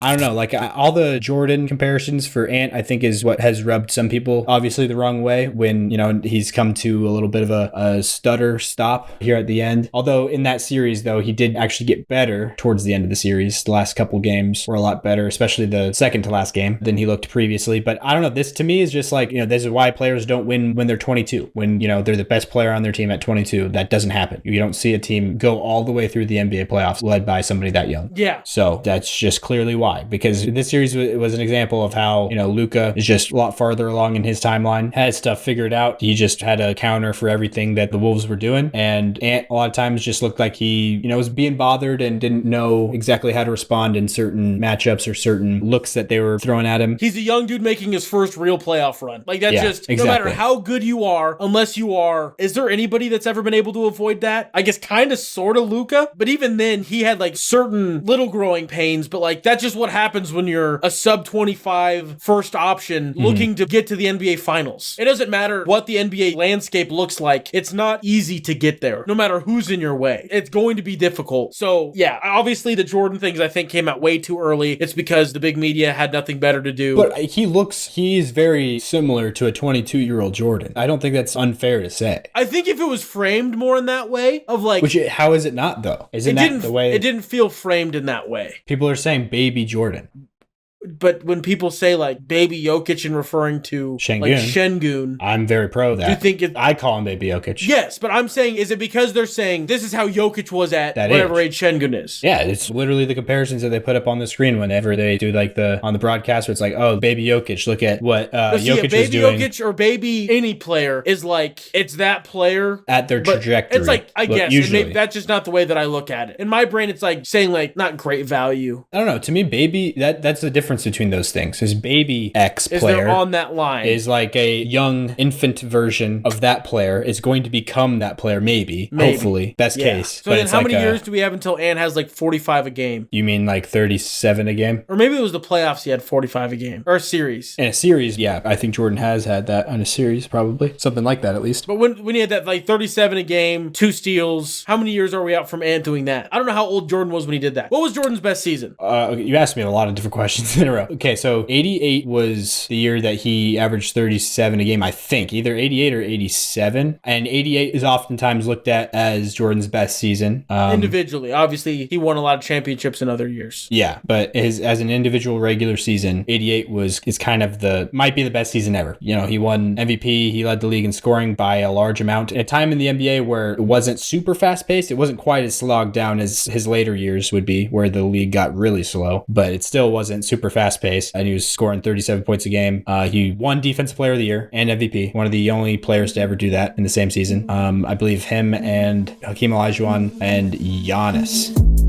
I don't know, like all the Jordan comparisons for Ant, I think is what has rubbed some people obviously the wrong way when, he's come to a little bit of a stutter stop here at the end. Although in that series, though, he did actually get better towards the end of the series. The last couple games were a lot better, especially the second to last game than he looked previously. But I don't know, this to me is just like, this is why players don't win when they're 22, when, they're the best player on their team at 22. That doesn't happen. You don't see a team go all the way through the NBA playoffs led by somebody that young. Yeah. So that's just clearly why, because this series was an example of how, Luka is just a lot farther along in his timeline, had stuff figured out. He just had a counter for everything that the Wolves were doing. And Ant a lot of times just looked like he, was being bothered and didn't know exactly how to respond in certain matchups or certain looks that they were throwing at him. He's a young dude making his first real playoff run. Like that's exactly. No matter how good you are, unless you are, is there anybody that's ever been able to avoid that? I guess kind of sort of Luka, but even then he had like certain little growing pains, but like that's just what happens when you're a sub 25 first option looking to get to the NBA finals. It doesn't matter what the NBA landscape looks like. It's not easy to get there, no matter who's in your way. It's going to be difficult. So yeah, obviously the Jordan things I think came out way too early. It's because the big media had nothing better to do. But he's very similar to a 22-year-old Jordan. I don't think that's unfair to say. I think if it was framed more in that way of like... How is it not though? Isn't that the way... It didn't feel framed in that way. People are saying baby Jordan. But when people say like baby Jokic and referring to Şengün, like Şengün, I'm very pro that. Do you think I call him baby Jokic? Yes, but I'm saying, is it because they're saying this is how Jokic was at that whatever age Şengün is? Yeah, it's literally the comparisons that they put up on the screen whenever they do like on the broadcast where it's like, oh, baby Jokic, look at what Jokic was doing. Baby Jokic or baby any player is like, it's that player at their trajectory. It's like, I guess, maybe that's just not the way that I look at it. In my brain, it's like saying like, not great value. I don't know. To me, baby, that's the difference between those things. His baby X player on that line is like a young infant version of that player is going to become that player, maybe. Hopefully, best case. So then how many years do we have until Ant has like 45 a game? You mean like 37 a game? Or maybe it was the playoffs he had 45 a game. Or a series. In a series, yeah. I think Jordan has had that on a series, probably. Something like that, at least. But when he had that like 37 a game, 2 steals, how many years are we out from Ant doing that? I don't know how old Jordan was when he did that. What was Jordan's best season? You asked me a lot of different questions in a row. Okay, so 88 was the year that he averaged 37 a game, I think. Either 88 or 87. And 88 is oftentimes looked at as Jordan's best season. Individually. Obviously, he won a lot of championships in other years. Yeah, but as an individual regular season, 88 is kind of might be the best season ever. He won MVP. He led the league in scoring by a large amount. At a time in the NBA where it wasn't super fast-paced, it wasn't quite as slogged down as his later years would be, where the league got really slow. But it still wasn't super fast-paced, and he was scoring 37 points a game. He won Defensive Player of the Year and MVP. One of the only players to ever do that in the same season. I believe him and Hakeem Olajuwon and Giannis.